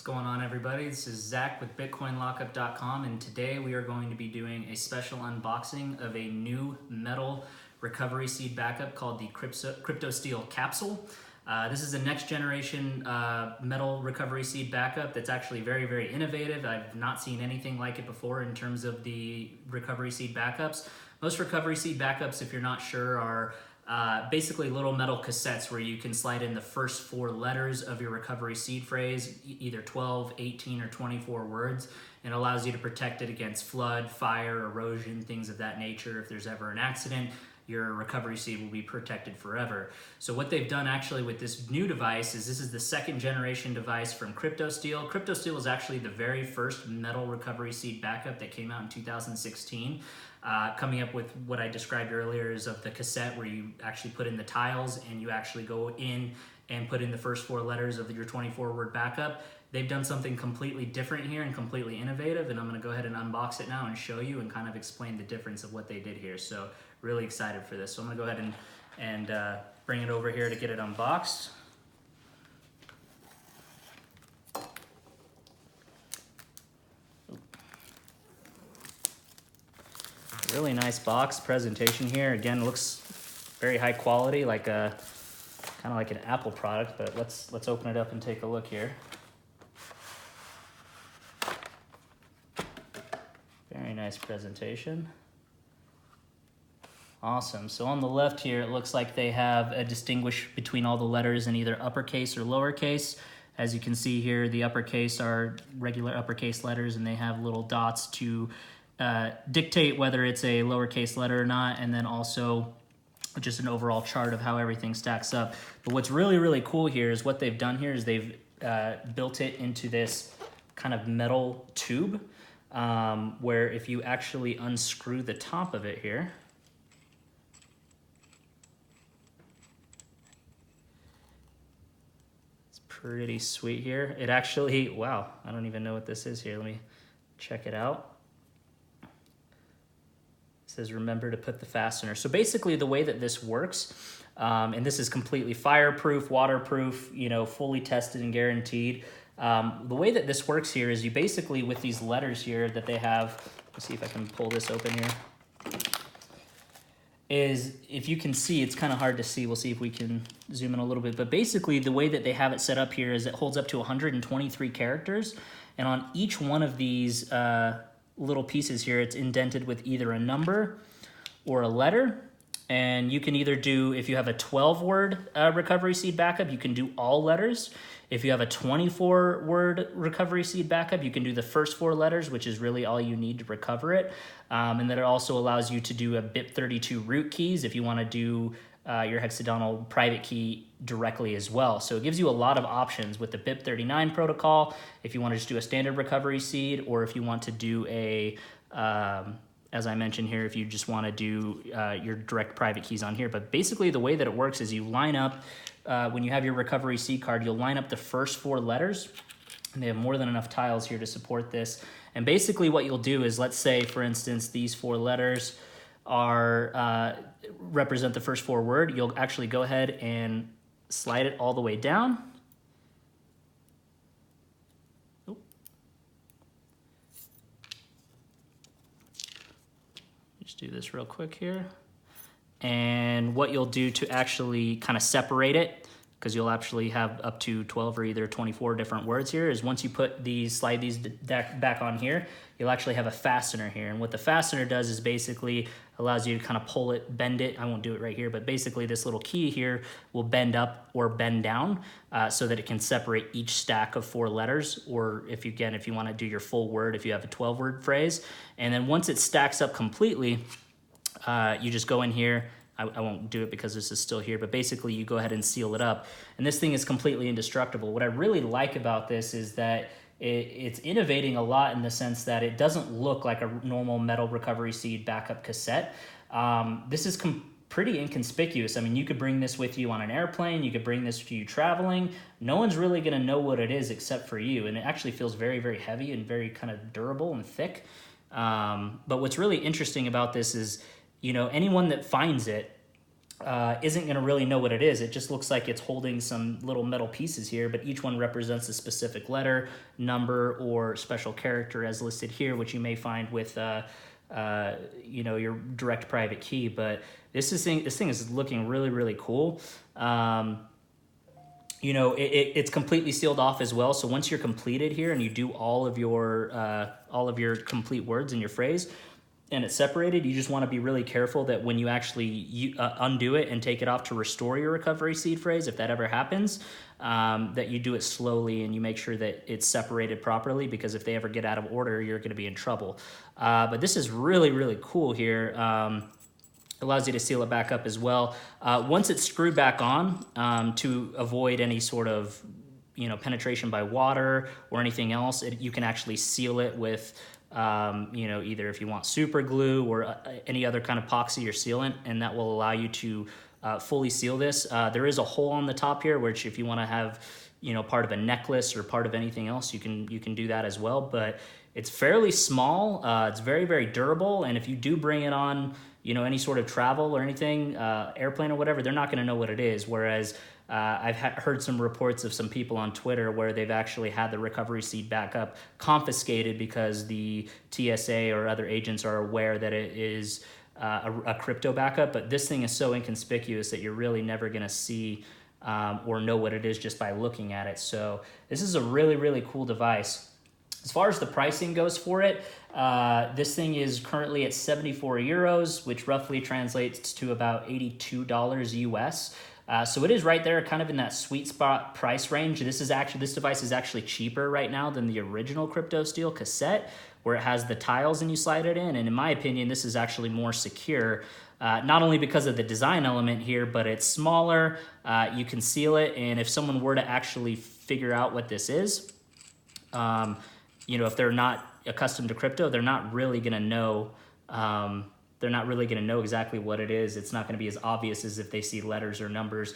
going on, everybody? This is Zach with BitcoinLockup.com, and today we are going to be doing a special unboxing of a new metal recovery seed backup called the Cryptosteel Capsule. This is a next generation metal recovery seed backup that's actually very, very innovative. I've not seen anything like it before in terms of the recovery seed backups. Most recovery seed backups, if you're not sure, are basically little metal cassettes where you can slide in the first 4 letters of your recovery seed phrase, either 12, 18, or 24 words, and it allows you to protect it against flood, fire, erosion, things of that nature. If there's ever an accident, your recovery seed will be protected forever. So what they've done actually with this new device is this is the 2nd generation device from Cryptosteel. Cryptosteel is actually the very first metal recovery seed backup that came out in 2016. Coming up with what I described earlier is of the cassette where you actually put in the tiles and you actually go in and put in the first 4 letters of your 24-word backup. They've done something completely different here and completely innovative, and I'm going to go ahead and unbox it now and show you and kind of explain the difference of what they did here. So really excited for this. So I'm going to go ahead and bring it over here to get it unboxed. Really nice box presentation here. Again, looks very high quality, like a kind of like an Apple product. But let's open it up and take a look here. Very nice presentation. Awesome. So on the left here, it looks like they have a distinguish between all the letters in either uppercase or lowercase. As you can see here, the uppercase are regular uppercase letters, and they have little dots to dictate whether it's a lowercase letter or not, and then also just an overall chart of how everything stacks up. But what's really, really cool here is what they've done here is they've built it into this kind of metal tube where if you actually unscrew the top of it here, it's pretty sweet here. It actually, wow, I don't even know what this is here. Let me check it out. Says remember to put the fastener. So basically the way that this works, and this is completely fireproof, waterproof, you know, fully tested and guaranteed. The way that this works here is you basically, with these letters here that they have, let's see if I can pull this open here, is if you can see, it's kind of hard to see. We'll see if we can zoom in a little bit. But basically the way that they have it set up here is it holds up to 123 characters. And on each one of these little pieces here, it's indented with either a number or a letter. And you can either do, if you have a 12-word recovery seed backup, you can do all letters. If you have a 24-word recovery seed backup, you can do the first 4 letters, which is really all you need to recover it. And then it also allows you to do a BIP32 root keys if you want to do your hexagonal private key directly as well. So it gives you a lot of options with the BIP39 protocol if you want to just do a standard recovery seed, or if you want to do a, as I mentioned here, if you just want to do your direct private keys on here. But basically the way that it works is you line up, when you have your recovery seed card, you'll line up the first 4 letters, and they have more than enough tiles here to support this. And basically what you'll do is, let's say, for instance, these 4 letters are represent the first 4 words. You'll actually go ahead and slide it all the way down. Oop. Just do this real quick here. And what you'll do to actually kind of separate it, because you'll actually have up to 12 or either 24 different words here, is once you put these, slide these back on here, you'll actually have a fastener here. And what the fastener does is basically allows you to kind of pull it, bend it. I won't do it right here, but basically this little key here will bend up or bend down so that it can separate each stack of 4 letters, or if you want to do your full word, if you have a 12-word phrase. And then once it stacks up completely, you just go in here. I won't do it because this is still here, but basically you go ahead and seal it up. And this thing is completely indestructible. What I really like about this is that it's innovating a lot in the sense that it doesn't look like a normal metal recovery seed backup cassette. This is pretty inconspicuous. I mean, you could bring this with you on an airplane. You could bring this to you traveling. No one's really going to know what it is except for you. And it actually feels very, very heavy and very kind of durable and thick. But what's really interesting about this is, you know, anyone that finds it isn't going to really know what it is. It just looks like it's holding some little metal pieces here, but each one represents a specific letter, number, or special character as listed here, which you may find with you know, your direct private key. But this thing is looking really, really cool. You know, it's completely sealed off as well. So once you're completed here and you do all of your complete words in your phrase, and it's separated, you just want to be really careful that when you actually undo it and take it off to restore your recovery seed phrase, if that ever happens, that you do it slowly and you make sure that it's separated properly, because if they ever get out of order, you're going to be in trouble. But this is really, really cool here. Allows you to seal it back up as well. Once it's screwed back on, to avoid any sort of, you know, penetration by water or anything else, you can actually seal it with you know, either if you want super glue or any other kind of epoxy or sealant, and that will allow you to fully seal this. There is a hole on the top here, which if you want to have, you know, part of a necklace or part of anything else, you can do that as well. But it's fairly small. It's very, very durable, and if you do bring it on, you know, any sort of travel or anything, airplane or whatever, they're not going to know what it is. Whereas I've heard some reports of some people on Twitter where they've actually had the recovery seed backup confiscated because the TSA or other agents are aware that it is a crypto backup. But this thing is so inconspicuous that you're really never going to see or know what it is just by looking at it. So this is a really, really cool device. As far as the pricing goes for it, this thing is currently at 74 euros, which roughly translates to about $82 US. So it is right there, kind of in that sweet spot price range. This device is actually cheaper right now than the original Cryptosteel cassette, where it has the tiles and you slide it in. And in my opinion, this is actually more secure, not only because of the design element here, but it's smaller. You can seal it, and if someone were to actually figure out what this is, you know, if they're not accustomed to crypto, they're not really going to know. They're not really going to know exactly what it is. It's not going to be as obvious as if they see letters or numbers.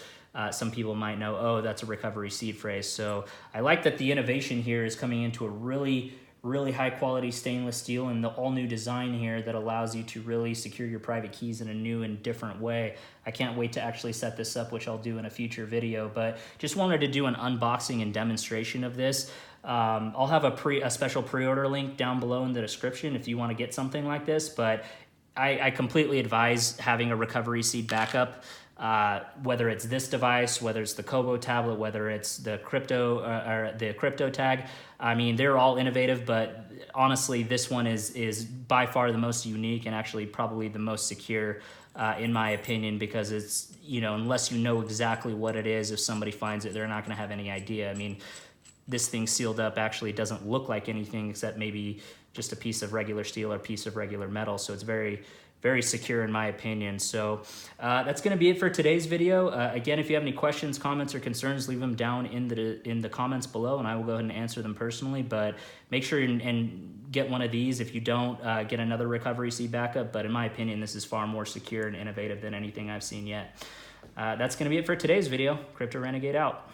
Some people might know, oh, that's a recovery seed phrase. So I like that the innovation here is coming into a really, really high quality stainless steel and the all new design here that allows you to really secure your private keys in a new and different way. I can't wait to actually set this up, which I'll do in a future video, but just wanted to do an unboxing and demonstration of this. I'll have a special pre-order link down below in the description if you want to get something like this, but I completely advise having a recovery seed backup, whether it's this device, whether it's the Kobo tablet, whether it's the crypto tag. I mean, they're all innovative, but honestly, this one is by far the most unique and actually probably the most secure, in my opinion, because it's, you know, unless you know exactly what it is, if somebody finds it, they're not going to have any idea. I mean, this thing sealed up actually doesn't look like anything except maybe just a piece of regular steel or a piece of regular metal. So it's very, very secure in my opinion. So that's going to be it for today's video. Again, if you have any questions, comments, or concerns, leave them down in the comments below, and I will go ahead and answer them personally. But make sure and get one of these. If you don't, get another recovery seed backup. But in my opinion, this is far more secure and innovative than anything I've seen yet. That's going to be it for today's video. Crypto Renegade out.